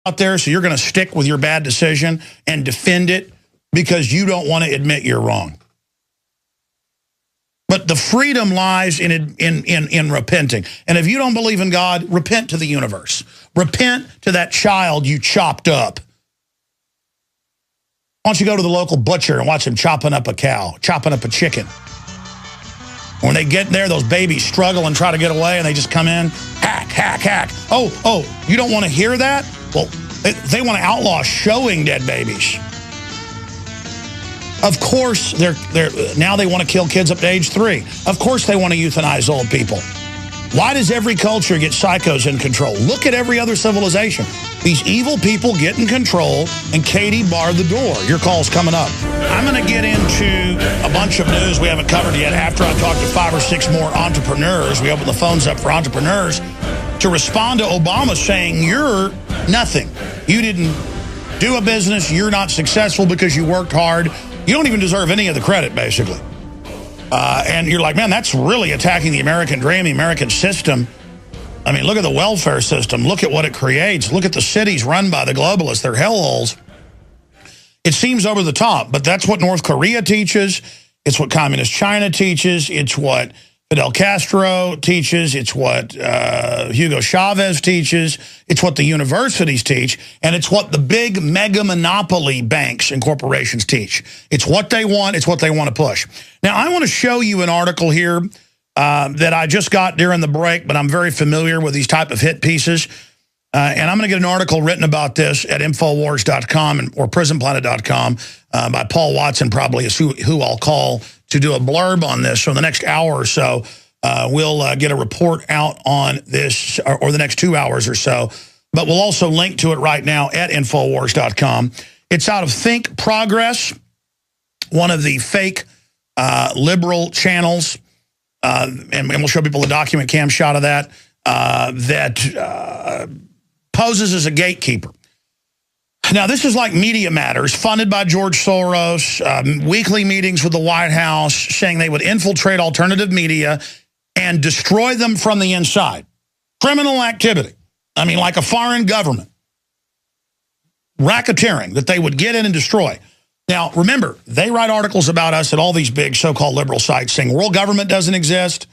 out there, so you're going to stick with your bad decision and defend it because you don't want to admit you're wrong. But the freedom lies in repenting. And if you don't believe in God, repent to the universe. Repent to that child you chopped up. Why don't you go to the local butcher and watch him chopping up a cow, chopping up a chicken. When they get there, those babies struggle and try to get away, and they just come in, hack, hack, hack. Oh, you don't want to hear that? Well, they want to outlaw showing dead babies. Of course, now they want to kill kids up to age 3. Of course they want to euthanize old people. Why does every culture get psychos in control? Look at every other civilization. These evil people get in control, and Katie barred the door. Your call's coming up. I'm going to get into a bunch of news we haven't covered yet after I talk to 5 or 6 more entrepreneurs. We open the phones up for entrepreneurs to respond to Obama saying, you're nothing. You didn't do a business. You're not successful because you worked hard. You don't even deserve any of the credit, basically. And you're like, man, that's really attacking the American dream, the American system. I mean, look at the welfare system. Look at what it creates. Look at the cities run by the globalists. They're hellholes. It seems over the top, but that's what North Korea teaches. It's what Communist China teaches. It's what Fidel Castro teaches. It's what Hugo Chavez teaches. It's what the universities teach. And it's what the big mega monopoly banks and corporations teach. It's what they want. It's what they want to push. Now, I want to show you an article here that I just got during the break, but I'm very familiar with these type of hit pieces. And I'm going to get an article written about this at Infowars.com or Prisonplanet.com by Paul Watson, probably is who I'll call to do a blurb on this. So in the next hour or so, we'll get a report out on this, or the next 2 hours or so. But we'll also link to it right now at Infowars.com. It's out of Think Progress, one of the fake liberal channels. And we'll show people a document cam shot of that, that poses as a gatekeeper. Now, this is like Media Matters, funded by George Soros, weekly meetings with the White House, saying they would infiltrate alternative media and destroy them from the inside. Criminal activity. I mean, like a foreign government. Racketeering that they would get in and destroy. Now, remember, they write articles about us at all these big so-called liberal sites saying world government doesn't exist.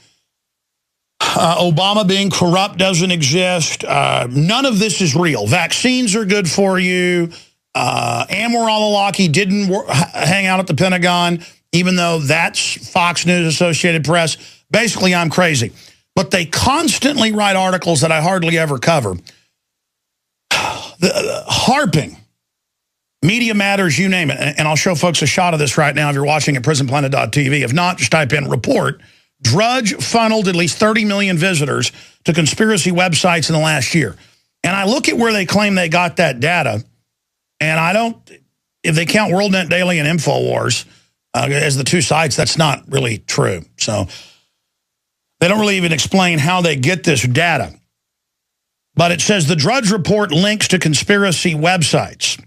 Obama being corrupt doesn't exist. None of this is real. Vaccines are good for you. Anwar al-Awlaki didn't hang out at the Pentagon, even though that's Fox News, Associated Press. Basically, I'm crazy. But they constantly write articles that I hardly ever cover. Harping. Media Matters, you name it. And I'll show folks a shot of this right now if you're watching at prisonplanet.tv. If not, just type in report. Drudge funneled at least 30 million visitors to conspiracy websites in the last year. And I look at where they claim they got that data, and I don't, if they count WorldNet Daily and InfoWars as the 2 sites, that's not really true. So they don't really even explain how they get this data. But it says the Drudge Report links to conspiracy websites.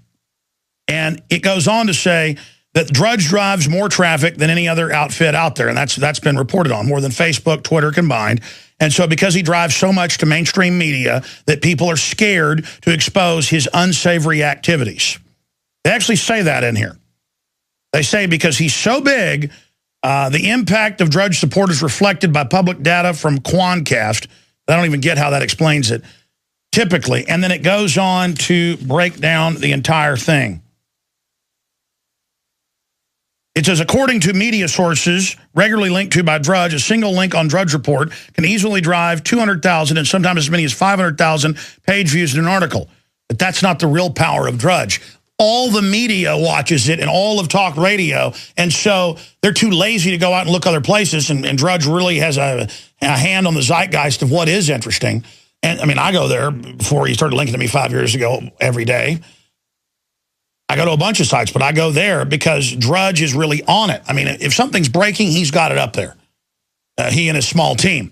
And it goes on to say that Drudge drives more traffic than any other outfit out there. And that's been reported on, more than Facebook, Twitter combined. And so because he drives so much to mainstream media that people are scared to expose his unsavory activities. They actually say that in here. They say because he's so big, the impact of Drudge support is reflected by public data from Quantcast. I don't even get how that explains it, typically. And then it goes on to break down the entire thing. It says, according to media sources regularly linked to by Drudge, a single link on Drudge Report can easily drive 200,000 and sometimes as many as 500,000 page views in an article. But that's not the real power of Drudge. All the media watches it and all of talk radio, and so they're too lazy to go out and look other places, and Drudge really has a hand on the zeitgeist of what is interesting. And, I mean, I go there before he started linking to me 5 years ago every day. I go to a bunch of sites, but I go there because Drudge is really on it. I mean, if something's breaking, he's got it up there. He and his small team.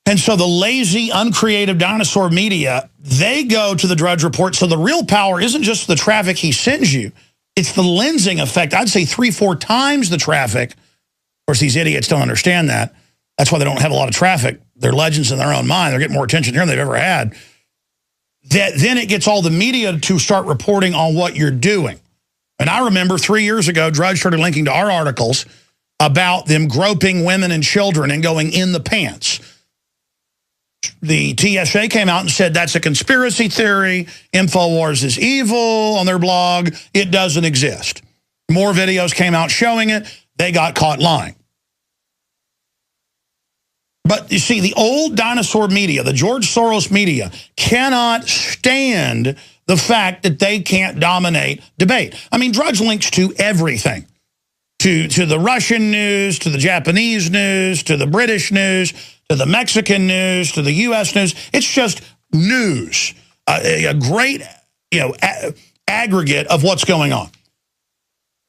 And so the lazy, uncreative dinosaur media, they go to the Drudge Report. So the real power isn't just the traffic he sends you. It's the lensing effect. I'd say 3-4 times the traffic. Of course, these idiots don't understand that. That's why they don't have a lot of traffic. They're legends in their own mind. They're getting more attention here than they've ever had. that then it gets all the media to start reporting on what you're doing. And I remember 3 years ago, Drudge started linking to our articles about them groping women and children and going in the pants. The TSA came out and said that's a conspiracy theory. InfoWars is evil on their blog. It doesn't exist. More videos came out showing it. They got caught lying. But you see, the old dinosaur media, the George Soros media, cannot stand the fact that they can't dominate debate. I mean, Drudge links to everything. To the Russian news, to the Japanese news, to the British news, to the Mexican news, to the U.S. news. It's just news, a great aggregate of what's going on.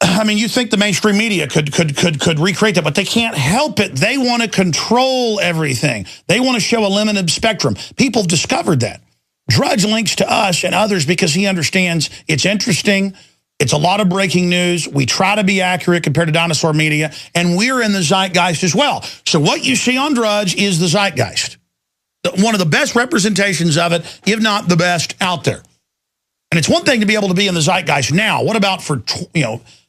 I mean, you think the mainstream media could recreate that, but they can't help it. They want to control everything. They want to show a limited spectrum. People have discovered that. Drudge links to us and others because he understands it's interesting. It's a lot of breaking news. We try to be accurate compared to dinosaur media, and we're in the zeitgeist as well. So what you see on Drudge is the zeitgeist. One of the best representations of it, if not the best, out there. And it's one thing to be able to be in the zeitgeist now. What about for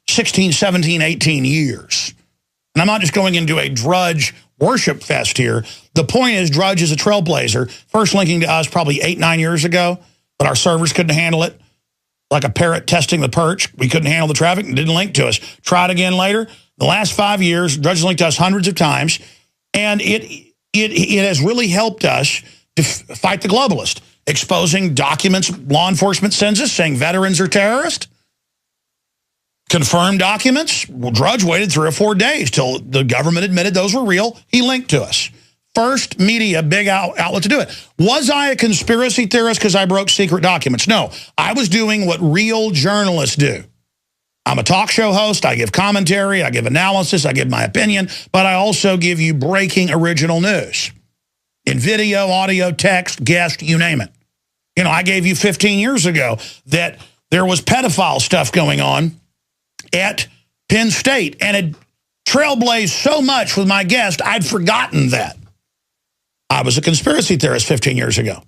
16, 17, 18 years? And I'm not just going into a Drudge worship fest here. The point is Drudge is a trailblazer, first linking to us probably 8, 9 years ago, but our servers couldn't handle it. Like a parrot testing the perch. We couldn't handle the traffic and didn't link to us. Tried again later. The last 5 years, Drudge has linked to us hundreds of times, and it has really helped us to fight the globalist, exposing documents law enforcement sends us saying veterans are terrorists. Confirmed documents. Well, Drudge waited 3 or 4 days till the government admitted those were real. He linked to us. First media, big outlet to do it. Was I a conspiracy theorist because I broke secret documents? No, I was doing what real journalists do. I'm a talk show host. I give commentary. I give analysis. I give my opinion. But I also give you breaking original news in video, audio, text, guest, you name it. You know, I gave you 15 years ago that there was pedophile stuff going on at Penn State. And it trailblazed so much with my guest, I'd forgotten that. I was a conspiracy theorist 15 years ago.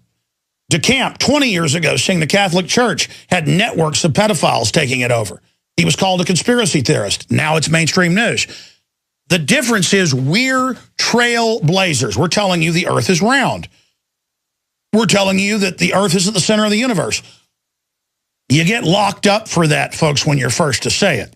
DeCamp, 20 years ago, saying the Catholic Church had networks of pedophiles taking it over. He was called a conspiracy theorist. Now it's mainstream news. The difference is we're trailblazers. We're telling you the earth is round. We're telling you that the earth is at the center of the universe. You get locked up for that, folks, when you're first to say it.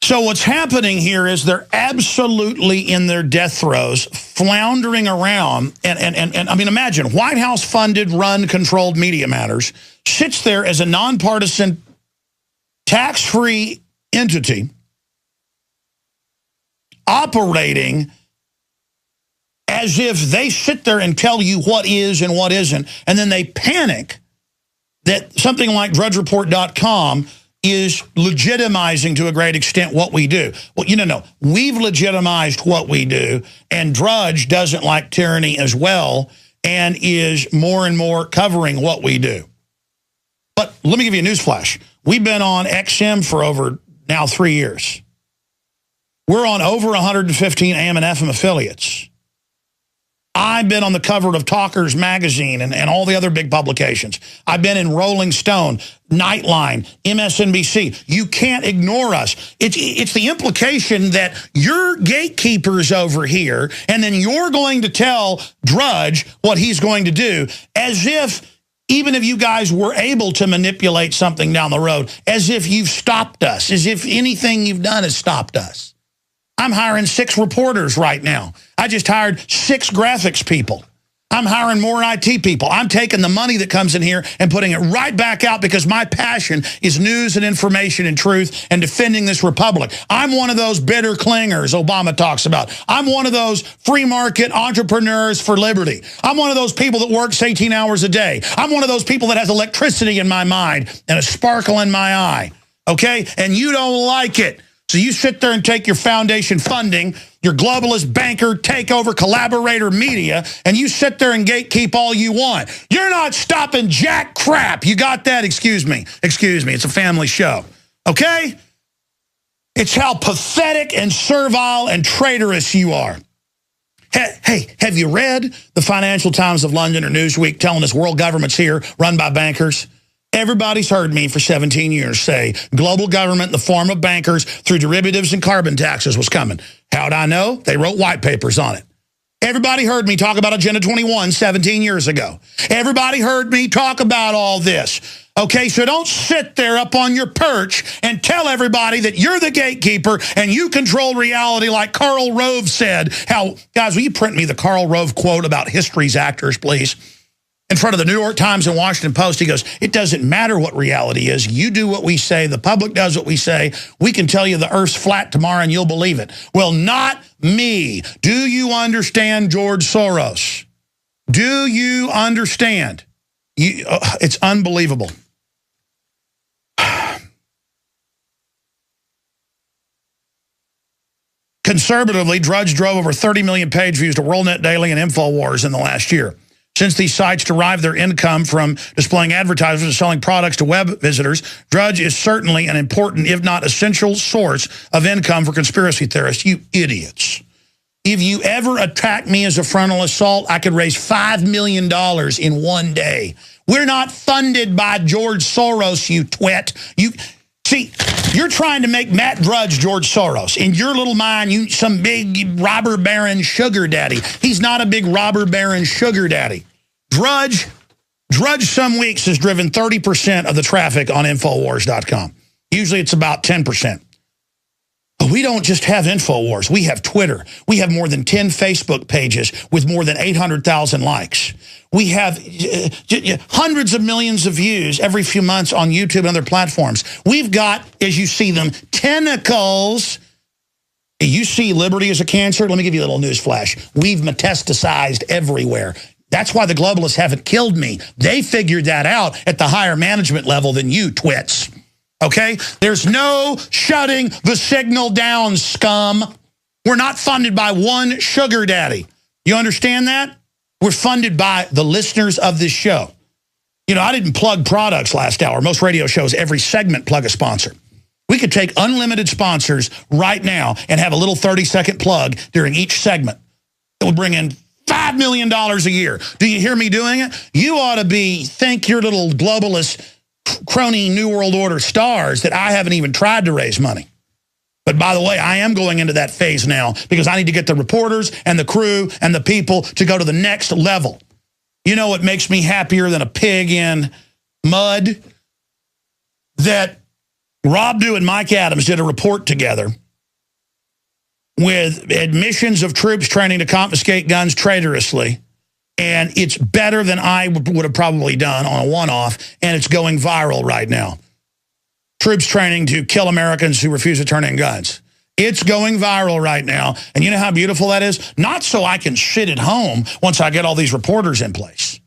So what's happening here is they're absolutely in their death throes, floundering around. And I mean, imagine, White House-funded, run, controlled Media Matters sits there as a nonpartisan, tax-free entity operating as if they sit there and tell you what is and what isn't, and then they panic that something like DrudgeReport.com is legitimizing to a great extent what we do. Well, no. We've legitimized what we do, and Drudge doesn't like tyranny as well and is more and more covering what we do. But let me give you a news flash. We've been on XM for over now 3 years. We're on over 115 AM and FM affiliates. I've been on the cover of Talkers magazine and all the other big publications. I've been in Rolling Stone, Nightline, MSNBC. You can't ignore us. It's the implication that you're gatekeepers over here, and then you're going to tell Drudge what he's going to do, as if even if you guys were able to manipulate something down the road, as if you've stopped us, as if anything you've done has stopped us. I'm hiring 6 reporters right now. I just hired 6 graphics people. I'm hiring more IT people. I'm taking the money that comes in here and putting it right back out because my passion is news and information and truth and defending this republic. I'm one of those bitter clingers Obama talks about. I'm one of those free market entrepreneurs for liberty. I'm one of those people that works 18 hours a day. I'm one of those people that has electricity in my mind and a sparkle in my eye, okay? And you don't like it. So you sit there and take your foundation funding, your globalist banker, takeover, collaborator media, and you sit there and gatekeep all you want. You're not stopping jack crap. You got that? Excuse me. Excuse me. It's a family show. Okay? It's how pathetic and servile and traitorous you are. Hey, have you read the Financial Times of London or Newsweek telling us world government's here, run by bankers? Everybody's heard me for 17 years say global government in the form of bankers through derivatives and carbon taxes was coming. How'd I know? They wrote white papers on it. Everybody heard me talk about Agenda 21 17 years ago. Everybody heard me talk about all this. Okay, so don't sit there up on your perch and tell everybody that you're the gatekeeper and you control reality like Karl Rove said. Guys, will you print me the Karl Rove quote about history's actors, please? In front of the New York Times and Washington Post, he goes, it doesn't matter what reality is. You do what we say. The public does what we say. We can tell you the Earth's flat tomorrow and you'll believe it. Well, not me. Do you understand George Soros? Do you understand? It's unbelievable. Conservatively, Drudge drove over 30 million page views to WorldNet Daily and InfoWars in the last year. Since these sites derive their income from displaying advertisements and selling products to web visitors, Drudge is certainly an important, if not essential, source of income for conspiracy theorists. You idiots. If you ever attack me as a frontal assault, I could raise $5 million in one day. We're not funded by George Soros, you twit. See, you're trying to make Matt Drudge George Soros. In your little mind, you some big robber baron sugar daddy. He's not a big robber baron sugar daddy. Drudge some weeks has driven 30% of the traffic on Infowars.com. Usually it's about 10%. But we don't just have Infowars. We have Twitter. We have more than 10 Facebook pages with more than 800,000 likes. We have hundreds of millions of views every few months on YouTube and other platforms. We've got, as you see them, tentacles. You see liberty as a cancer? Let me give you a little news flash. We've metastasized everywhere. That's why the globalists haven't killed me. They figured that out at the higher management level than you twits. Okay? There's no shutting the signal down, scum. We're not funded by one sugar daddy. You understand that? We're funded by the listeners of this show. You know, I didn't plug products last hour. Most radio shows, every segment plug a sponsor. We could take unlimited sponsors right now and have a little 30-second plug during each segment. It would bring in $5 million a year. Do you hear me doing it? You ought to thank your little globalist crony New World Order stars that I haven't even tried to raise money. But by the way, I am going into that phase now because I need to get the reporters and the crew and the people to go to the next level. You know what makes me happier than a pig in mud? That Rob Dew and Mike Adams did a report together with admissions of troops training to confiscate guns traitorously. And it's better than I would have probably done on a one-off, and it's going viral right now. Troops training to kill Americans who refuse to turn in guns. It's going viral right now. And you know how beautiful that is? Not so I can sit at home once I get all these reporters in place,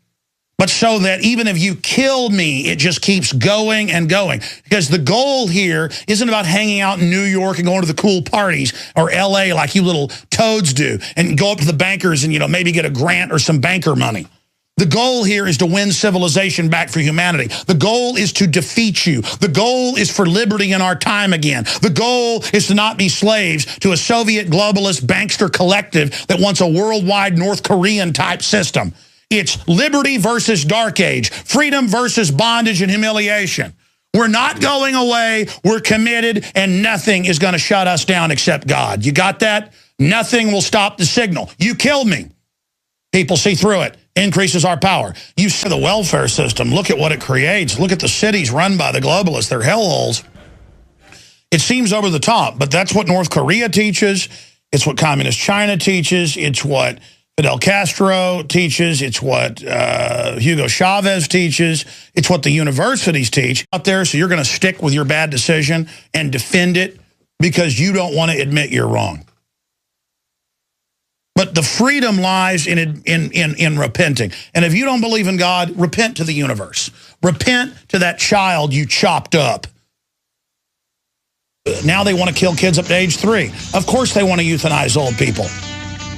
but so that even if you kill me, it just keeps going and going. Because the goal here isn't about hanging out in New York and going to the cool parties or L.A. like you little toads do and go up to the bankers and, you know, maybe get a grant or some banker money. The goal here is to win civilization back for humanity. The goal is to defeat you. The goal is for liberty in our time again. The goal is to not be slaves to a Soviet globalist bankster collective that wants a worldwide North Korean type system. It's liberty versus dark age, freedom versus bondage and humiliation. We're not going away. We're committed, and nothing is going to shut us down except God. You got that? Nothing will stop the signal. You killed me. People see through it. Increases our power. You see the welfare system. Look at what it creates. Look at the cities run by the globalists. They're hellholes. It seems over the top, but that's what North Korea teaches. It's what Communist China teaches. It's what Fidel Castro teaches. It's what Hugo Chavez teaches. It's what the universities teach out there. So you're going to stick with your bad decision and defend it because you don't want to admit you're wrong. But the freedom lies in repenting. And if you don't believe in God, repent to the universe. Repent to that child you chopped up. Now they want to kill kids up to age 3. Of course they want to euthanize old people.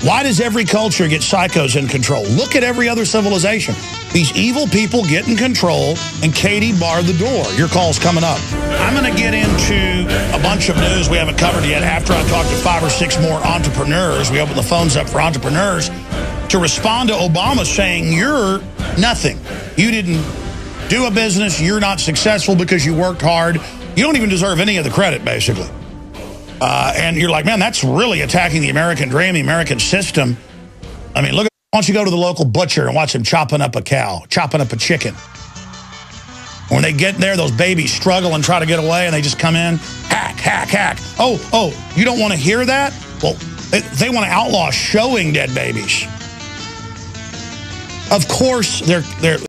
Why does every culture get psychos in control? Look at every other civilization. These evil people get in control, and Katie barred the door. Your call's coming up. I'm going to get into a bunch of news we haven't covered yet after I talk to 5 or 6 more entrepreneurs. We open the phones up for entrepreneurs to respond to Obama saying, you're nothing. You didn't do a business. You're not successful because you worked hard. You don't even deserve any of the credit, basically. And you're like, man, that's really attacking the American dream, the American system. I mean, look, why don't you go to the local butcher and watch them chopping up a cow, chopping up a chicken. When they get there, those babies struggle and try to get away, and they just come in, hack, hack, hack. Oh, you don't want to hear that? Well, they want to outlaw showing dead babies. Of course, they're